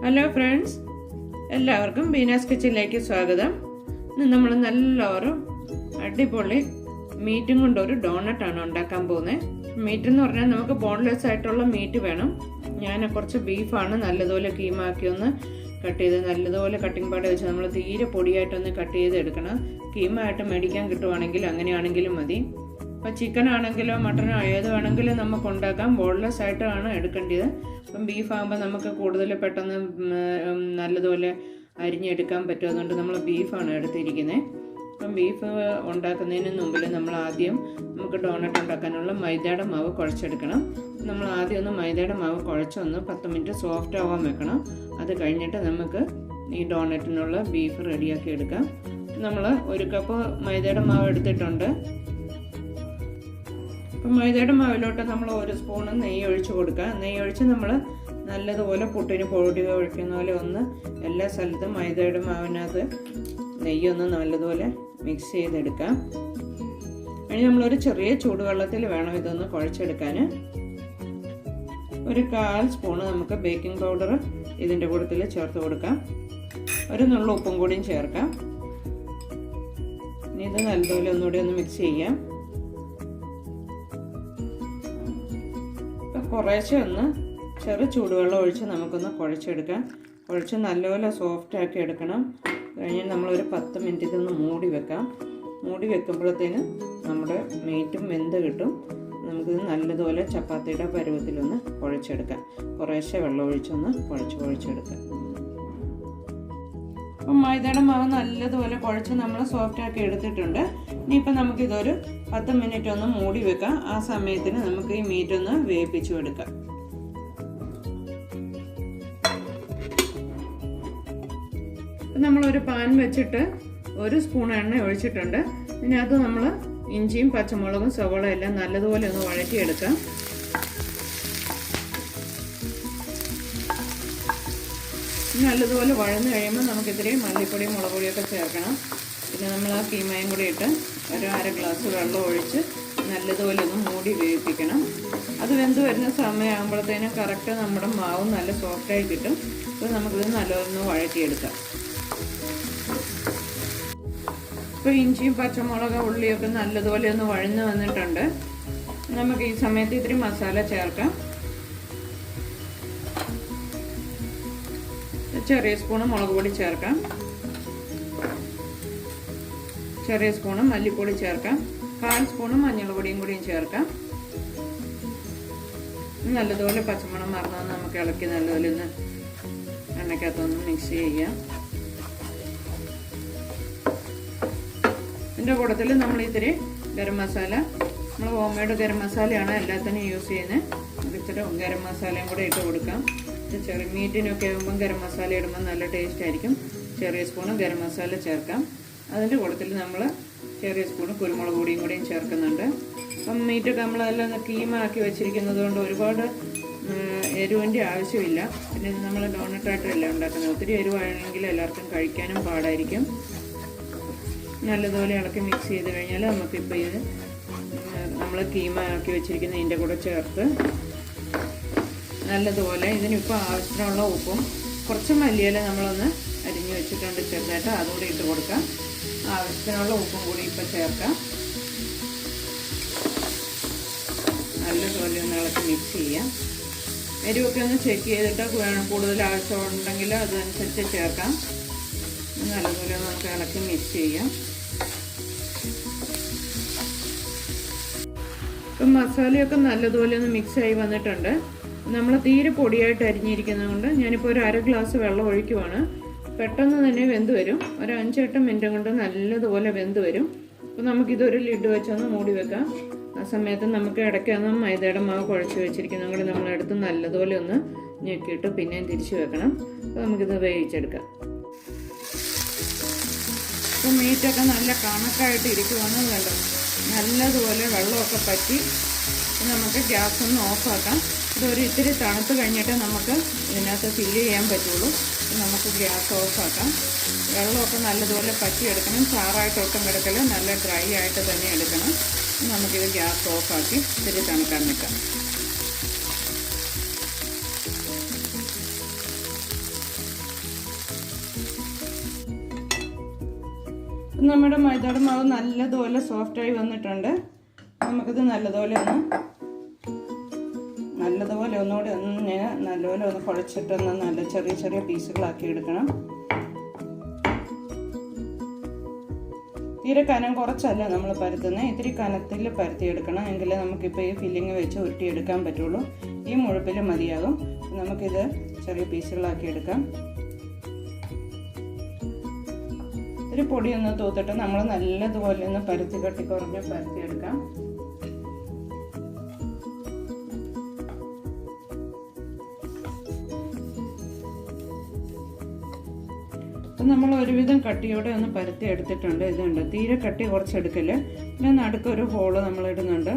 Hello friends, എല്ലാവർക്കും ബീനാസ് കിച്ചണിലേക്ക് സ്വാഗതം. ഇന്ന് നമ്മൾ നല്ലൊരു അടിപൊളി മീറ്റും കൊണ്ട് ഒരു ഡോണട്ടാണ് ഉണ്ടാക്കാൻ പോകുന്നത്. മീറ്റ് എന്ന് പറഞ്ഞാൽ നമുക്ക് ബോൺലെസ് ആയിട്ടുള്ള മീറ്റ് വേണം. ഞാൻ കുറച്ച് ബീഫാണ് നല്ലതുപോലെ കീമാക്കി ഒന്ന് കട്ട് ചെയ്ത് നല്ലതുപോലെ കട്ടിംഗ് പാഡ് വെച്ച് നമ്മൾ തീരെ പൊടിയായിട്ടൊന്ന് കട്ട് ചെയ്ത് എടുക്കണം. കീമായിട്ട് മേടിക്കാൻ കിട്ടുവാണെങ്കിൽ അങ്ങനെയാണെങ്കിലും മതി. അപ്പോൾ ചിക്കൻ ആണെങ്കിലോ മട്ടനോ ഏത് വേണമെങ്കിലും നമുക്ക് ഉണ്ടാക്കാം. ബോൺലെസ് ആയിട്ടാണ് എടുക്കേണ്ടത്. അപ്പം ബീഫാകുമ്പോൾ നമുക്ക് കൂടുതൽ പെട്ടെന്ന് നല്ലതുപോലെ അരിഞ്ഞെടുക്കാൻ പറ്റും. അതുകൊണ്ട് നമ്മൾ ബീഫാണ് എടുത്തിരിക്കുന്നത്. അപ്പം ബീഫ് ഉണ്ടാക്കുന്നതിന് മുമ്പിൽ നമ്മൾ ആദ്യം നമുക്ക് ഡോണട്ട് ഉണ്ടാക്കാനുള്ള മൈദയുടെ മാവ് കുഴച്ചെടുക്കണം. നമ്മൾ ആദ്യം ഒന്ന് മൈദയുടെ മാവ് കുഴച്ചൊന്ന് 10 മിനിറ്റ് സോഫ്റ്റ് ആവാൻ വെക്കണം. അത് കഴിഞ്ഞിട്ട് നമുക്ക് ഈ ഡോണറ്റിനുള്ള ബീഫ് റെഡിയാക്കി എടുക്കാം. നമ്മൾ 1 കപ്പ് മൈദയുടെ മാവ് എടുത്തിട്ടുണ്ട്. അപ്പം മൈദയുടെ മാവിലോട്ട് നമ്മൾ 1 സ്പൂണ് നെയ്യ് ഒഴിച്ച് കൊടുക്കുക. നെയ്യ് ഒഴിച്ച് നമ്മൾ നല്ലതുപോലെ പുട്ടിന് പൊടി ഒഴിക്കുന്ന പോലെ ഒന്ന് എല്ലാ സ്ഥലത്തും മൈദയുടെ മാവിനകത്ത് നെയ്യൊന്ന് നല്ലതുപോലെ മിക്സ് ചെയ്തെടുക്കാം. അതിന് നമ്മളൊരു ചെറിയ ചൂടുവെള്ളത്തിൽ വേണം ഇതൊന്ന് കുഴച്ചെടുക്കാൻ. 1/4 സ്പൂണ് നമുക്ക് ബേക്കിംഗ് പൗഡർ ഇതിൻ്റെ കൂട്ടത്തിൽ ചേർത്ത് കൊടുക്കാം. 1 നുള്ള ഉപ്പും കൂടിയും ചേർക്കാം. ഇനി ഇത് നല്ലതുപോലെ ഒന്നുകൂടി ഒന്ന് മിക്സ് ചെയ്യാം. കുറേശ്ശെ ഒന്ന് ചെറു ചൂടുവെള്ളം ഒഴിച്ച് നമുക്കൊന്ന് കുഴച്ചെടുക്കാം. കുഴച്ച് നല്ലപോലെ സോഫ്റ്റ് ആക്കി എടുക്കണം. കഴിഞ്ഞ് നമ്മളൊരു 10 മിനിറ്റ് ഇതൊന്ന് മൂടി വെക്കാം. മൂടി വെക്കുമ്പോഴത്തേന് നമ്മുടെ മീറ്റും വെന്ത് കിട്ടും. നമുക്കിത് നല്ലതുപോലെ ചപ്പാത്തിയുടെ പരുവത്തിലൊന്ന് കുഴച്ചെടുക്കാം. കുറേശ്ശെ വെള്ളം ഒഴിച്ചൊന്ന് കുഴച്ചെടുക്കാം. അപ്പം മൈദയുടെ മാവ് നല്ലതുപോലെ കുഴച്ച് നമ്മൾ സോഫ്റ്റ് ആക്കി എടുത്തിട്ടുണ്ട്. ഇനിയിപ്പോൾ നമുക്കിതൊരു 10 മിനിറ്റ് ഒന്ന് മൂടി വെക്കാം. ആ സമയത്തിന് നമുക്ക് ഈ മീറ്റ് ഒന്ന് വേവിപ്പിച്ചു എടുക്കാം. നമ്മളൊരു പാൻ വെച്ചിട്ട് 1 സ്പൂൺ എണ്ണ ഒഴിച്ചിട്ടുണ്ട്. ഇതിനകത്ത് നമ്മൾ ഇഞ്ചിയും പച്ചമുളകും സവോളയും എല്ലാം നല്ലതുപോലെ ഒന്ന് വഴറ്റിയെടുക്കാം. നല്ലതുപോലെ വഴന്ന് കഴിയുമ്പോൾ നമുക്ക് ഇത്രയും മല്ലിപ്പൊടിയും മുളക് പൊടിയൊക്കെ ചേർക്കണം. പിന്നെ നമ്മൾ ആ കീമയും കൂടി ഇട്ട് 1/2 ഗ്ലാസ് വെള്ളം ഒഴിച്ച് നല്ലതുപോലെ ഒന്ന് മൂടി വേവിപ്പിക്കണം. അത് വെന്ത് വരുന്ന സമയമാകുമ്പോഴത്തേനും കറക്റ്റ് നമ്മുടെ മാവ് നല്ല സോഫ്റ്റായി കിട്ടും. അപ്പോൾ നമുക്കിത് നല്ലതൊന്ന് വഴറ്റിയെടുക്കാം. ഇപ്പോൾ ഇഞ്ചിയും പച്ചമുളക് ഉള്ളിയൊക്കെ നല്ലതുപോലെ ഒന്ന് വഴന്ന് വന്നിട്ടുണ്ട്. നമുക്ക് ഈ സമയത്ത് ഇത്തിരി മസാല ചേർക്കാം. ചെറിയ സ്പൂണ് മുളക് പൊടി ചേർക്കാം. ചെറിയ സ്പൂണ് മല്ലിപ്പൊടി ചേർക്കാം. 1/4 സ്പൂണ് മഞ്ഞൾപ്പൊടിയും കൂടിയും ചേർക്കാം. നല്ലതുപോലെ പച്ചമണം മറന്ന് നമുക്ക് ഇളക്കി നല്ലതുപോലെ ഒന്ന് എണ്ണയ്ക്കകത്തൊന്ന് മിക്സ് ചെയ്യാം. ഇതിൻ്റെ കൂട്ടത്തിൽ നമ്മൾ ഇത്തിരി ഗരം മസാല, നമ്മൾ ഹോം മെയ്ഡ് ഗരം മസാലയാണ് എല്ലാത്തിനും യൂസ് ചെയ്യുന്നത്. ഇത്തിരി ഗരം മസാലയും കൂടെ ഇട്ട് കൊടുക്കാം. ചെറിയ മീറ്റിനൊക്കെ ആകുമ്പം ഗരം മസാല ഇടുമ്പോൾ നല്ല ടേസ്റ്റ് ആയിരിക്കും. ചെറിയ സ്പൂണ് ഗരം മസാല ചേർക്കാം. അതിൻ്റെ കൂട്ടത്തിൽ നമ്മൾ ചെറിയ സ്പൂണ് കുരുമുളക് പൊടിയും കൂടിയും ചേർക്കുന്നുണ്ട്. അപ്പം മീറ്റൊക്കെ നമ്മളെല്ലാം കീമാക്കി വെച്ചിരിക്കുന്നത് കൊണ്ട് ഒരുപാട് എരിവിൻ്റെ ആവശ്യമില്ല. പിന്നെ നമ്മൾ ഡോണട്ടായിട്ടല്ല ഉണ്ടാക്കുന്നത്. ഒത്തിരി എരിവാണെങ്കിൽ എല്ലാവർക്കും കഴിക്കാനും പാടായിരിക്കും. നല്ലതുപോലെ ഇളക്കി മിക്സ് ചെയ്ത് കഴിഞ്ഞാൽ നമുക്കിപ്പോൾ ഇത് നമ്മൾ കീമാക്കി വെച്ചിരിക്കുന്ന ഇതിൻ്റെ കൂടെ ചേർത്ത് നല്ലതുപോലെ ഇതിനിപ്പോൾ ആവശ്യത്തിനുള്ള ഉപ്പും കുറച്ച് മല്ലിയില നമ്മളൊന്ന് അരിഞ്ഞ് വെച്ചിട്ടുണ്ട് ചെറുതായിട്ട്, അതുകൂടി ഇട്ട് കൊടുക്കാം. ആവശ്യത്തിനുള്ള ഉപ്പും കൂടി ഇപ്പോൾ ചേർക്കാം. നല്ലതുപോലെ ഒന്ന് ഇളക്കി മിക്സ് ചെയ്യാം. എരിവൊക്കെ ഒന്ന് ചെക്ക് ചെയ്തിട്ട് കൂടുതൽ ആവശ്യമുണ്ടെങ്കിൽ അതനുസരിച്ച് ചേർക്കാം. നല്ലതുപോലെ നമുക്ക് ഇളക്കി മിക്സ് ചെയ്യാം. ഇപ്പം മസാലയൊക്കെ നല്ലതുപോലെ ഒന്ന് മിക്സായി വന്നിട്ടുണ്ട്. നമ്മൾ തീരെ പൊടിയായിട്ട് അരിഞ്ഞിരിക്കുന്നത് കൊണ്ട് ഞാനിപ്പോൾ ഒരു 1/2 ഗ്ലാസ് വെള്ളം ഒഴിക്കുവാണ്. പെട്ടെന്ന് തന്നെ വെന്ത് വരും. ഒരു 5-8 മിനിറ്റ് കൊണ്ട് നല്ലതുപോലെ വെന്ത് വരും. അപ്പോൾ നമുക്കിതൊരു ലിഡ് വെച്ചൊന്ന് മൂടി വെക്കാം. ആ സമയത്ത് നമുക്ക് ഇടയ്ക്കൊന്ന് മൈദയുടെ മാവ് കുഴച്ച് വെച്ചിരിക്കുന്നത് കൊണ്ട് നമ്മളെടുത്ത് നല്ലതുപോലെ ഒന്ന് ഞെക്കിയിട്ട് പിന്നെയും തിരിച്ച് വെക്കണം. അപ്പോൾ നമുക്കിത് വേവിച്ചെടുക്കാം. അപ്പോൾ മീറ്റൊക്കെ നല്ല കണക്കായിട്ട് ഇരിക്കുവാണ് വേണ്ടത്. നല്ലതുപോലെ വെള്ളമൊക്കെ പറ്റി നമുക്ക് ഗ്യാസ് ഒന്ന് ഓഫാക്കാം. ഇതൊരു ഇത്തിരി തണുത്ത് കഴിഞ്ഞിട്ട് നമുക്ക് ഇതിനകത്ത് ഫില്ല് ചെയ്യാൻ പറ്റുള്ളൂ. നമുക്ക് ഗ്യാസ് ഓഫാക്കാം. വെള്ളമൊക്കെ നല്ലതുപോലെ പറ്റിയെടുക്കണം. ചാറായിട്ട് ഒട്ടും കിടക്കല്, നല്ല ഡ്രൈ ആയിട്ട് തന്നെ എടുക്കണം. നമുക്കിത് ഗ്യാസ് ഓഫാക്കി ഇത്തിരി തണുക്കാൻ നിൽക്കാം. നമ്മുടെ മൈദയുടെ മാവ് നല്ലതുപോലെ സോഫ്റ്റായി വന്നിട്ടുണ്ട്. നമുക്കിത് നല്ലതുപോലെ ഒന്നുകൂടി നല്ലപോലെ ഒന്ന് കുഴച്ചിട്ടൊന്ന് നല്ല ചെറിയ ചെറിയ പീസുകളാക്കി എടുക്കണം. തീരെ കനം കുറച്ചല്ല നമ്മൾ പരത്തുന്നത്, ഇത്തിരി കനത്തിൽ പരത്തിയെടുക്കണം. എങ്കിലേ നമുക്കിപ്പോൾ ഈ ഫില്ലിങ് വെച്ച് ഉരുട്ടിയെടുക്കാൻ പറ്റുള്ളൂ. ഈ മുഴുപ്പിൽ മതിയാകും. നമുക്കിത് ചെറിയ പീസുകളാക്കി എടുക്കാം. ഇത്തിരി പൊടിയൊന്ന് തൂത്തിട്ട് നമ്മൾ നല്ലതുപോലെ ഒന്ന് പരത്തി കട്ടി കുറഞ്ഞ് പരത്തിയെടുക്കാം. അപ്പം നമ്മൾ ഒരുവിധം കട്ടിയോടെ ഒന്ന് പരത്തി എടുത്തിട്ടുണ്ട്. ഇതുണ്ട്, തീരെ കട്ടി കുറച്ചെടുക്കല്. പിന്നെ നടുക്കൊരു ഹോള് നമ്മൾ ഇടുന്നുണ്ട്.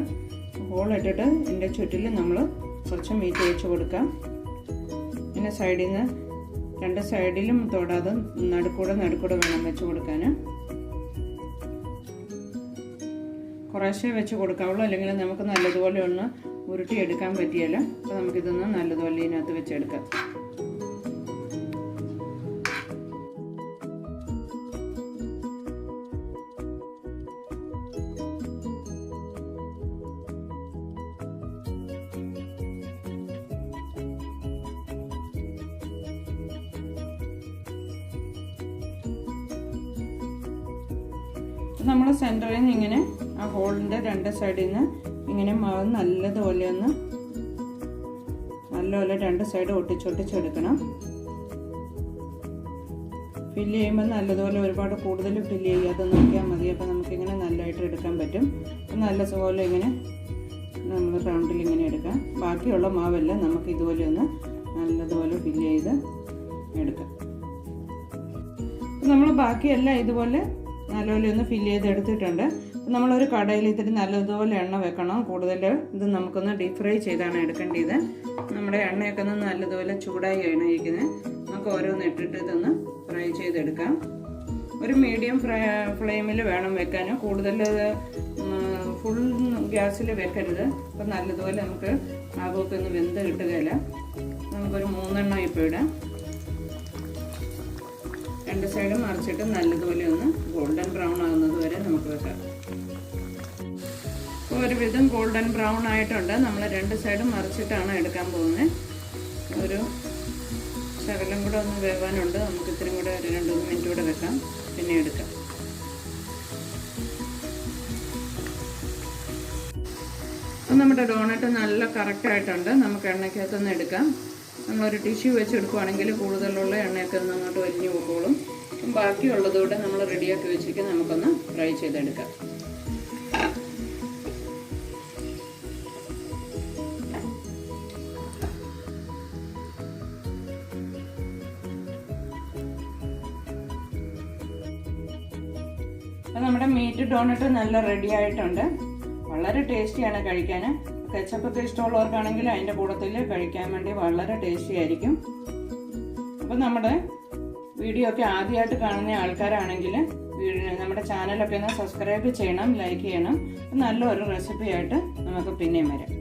ഹോളിട്ടിട്ട് ഇതിൻ്റെ ചുറ്റിൽ നമ്മൾ കുറച്ച് മീറ്റ് വെച്ച് കൊടുക്കാം. പിന്നെ സൈഡിൽ നിന്ന് രണ്ട് സൈഡിലും തൊടാതെ നടുക്കൂടെ വേണം വെച്ച് കൊടുക്കാൻ. കുറേശ്ശേ വെച്ച് കൊടുക്കാവുള്ളൂ, അല്ലെങ്കിൽ നമുക്ക് നല്ലതുപോലെ ഒന്ന് ഉരുട്ടിയെടുക്കാൻ പറ്റിയല്ല. അപ്പോൾ നമുക്കിതൊന്ന് നല്ലതുപോലെ ഇതിനകത്ത് വെച്ചെടുക്കാം. നമ്മൾ സെൻറ്ററിൽ നിന്ന് ഇങ്ങനെ ആ ഹോളിൻ്റെ രണ്ട് സൈഡിൽ നിന്ന് ഇങ്ങനെ മാവ് നല്ലതുപോലെ രണ്ട് സൈഡ് ഒട്ടിച്ചെടുക്കണം. ഫില്ല് ചെയ്യുമ്പോൾ നല്ലതുപോലെ ഒരുപാട് കൂടുതൽ ഫില്ല് ചെയ്യാതെ നോക്കിയാൽ മതി. അപ്പോൾ നമുക്കിങ്ങനെ നല്ലതായിട്ട് എടുക്കാൻ പറ്റും. നല്ലതുപോലെ ഇങ്ങനെ നമ്മൾ റൗണ്ടിൽ ഇങ്ങനെ എടുക്കാം. ബാക്കിയുള്ള മാവെല്ലാം നമുക്ക് ഇതുപോലെ ഒന്ന് നല്ലതുപോലെ ഫില്ല് ചെയ്ത് എടുക്കാം. നമ്മൾ ബാക്കിയെല്ലാം ഇതുപോലെ നല്ലപോലെ ഒന്ന് ഫില്ല് ചെയ്ത് എടുത്തിട്ടുണ്ട്. നമ്മളൊരു കടയിൽ ഇത്തിരി നല്ലതുപോലെ എണ്ണ വെക്കണം. കൂടുതൽ ഇത് നമുക്കൊന്ന് ഡീപ് ഫ്രൈ ചെയ്താണ് എടുക്കേണ്ടത്. നമ്മുടെ എണ്ണയൊക്കെ ഒന്ന് നല്ലതുപോലെ ചൂടായി ഇരിക്കുന്നത്. നമുക്ക് ഓരോന്ന് ഇട്ടിട്ട് ഇതൊന്ന് ഫ്രൈ ചെയ്തെടുക്കാം. ഒരു മീഡിയം ഫ്ലെയിമിൽ വേണം വെക്കാൻ. കൂടുതൽ ഫുൾ ഗ്യാസിൽ വെക്കരുത്. അപ്പം നല്ലതുപോലെ നമുക്ക് ആകമൊക്കെ ഒന്ന് വെന്ത് കിട്ടുകയില്ല. നമുക്കൊരു 3 എണ്ണം ഇപ്പോൾ ഇടാം. രണ്ട് സൈഡും മറിച്ചിട്ട് നല്ലതുപോലെ ഒന്ന് ഗോൾഡൻ ബ്രൗൺ ആകുന്നത് വരെ നമുക്ക് വെക്കാം. ഇപ്പോൾ ഒരുവിധം ഗോൾഡൻ ബ്രൗൺ ആയിട്ടുണ്ട്. നമ്മൾ രണ്ട് സൈഡും മറിച്ചിട്ടാണ് എടുക്കാൻ പോകുന്നത്. ഒരു ശകലം കൂടെ ഒന്ന് വേവാനുണ്ട്. നമുക്ക് ഇത്രയും കൂടെ 2-3 മിനിറ്റ് കൂടെ വെക്കാം, പിന്നെ എടുക്കാം. അപ്പം നമ്മുടെ ഡോണറ്റ് നല്ല കറക്റ്റായിട്ടുണ്ട്. നമുക്ക് എണ്ണയ്ക്കകത്തൊന്ന് എടുക്കാം. നമ്മളൊരു ടിഷ്യൂ വെച്ച് എടുക്കുകയാണെങ്കിൽ കൂടുതലുള്ള എണ്ണയൊക്കെ ഒന്ന് അങ്ങോട്ട് വലിഞ്ഞു പോക്കോളും. ബാക്കിയുള്ളതോടെ നമ്മൾ റെഡിയാക്കി വെച്ചിട്ട് നമുക്കൊന്ന് ഫ്രൈ ചെയ്തെടുക്കാം. അപ്പം നമ്മുടെ മീറ്റ് ഡോണറ്റ് നല്ല റെഡി ആയിട്ടുണ്ട്. വളരെ ടേസ്റ്റിയാണ് കഴിക്കാൻ. കെച്ചപ്പൊക്കെ ഇഷ്ടമുള്ളവർക്കാണെങ്കിൽ അതിൻ്റെ കൂട്ടത്തിൽ കഴിക്കാൻ വേണ്ടി വളരെ ടേസ്റ്റി ആയിരിക്കും. അപ്പം നമ്മുടെ വീഡിയോ ഒക്കെ ആദ്യമായിട്ട് കാണുന്ന ആൾക്കാരാണെങ്കിൽ നമ്മുടെ ചാനലൊക്കെ ഒന്ന് സബ്സ്ക്രൈബ് ചെയ്യണം, ലൈക്ക് ചെയ്യണം. നല്ലൊരു റെസിപ്പി ആയിട്ട് നമുക്ക് പിന്നെയും വരാം.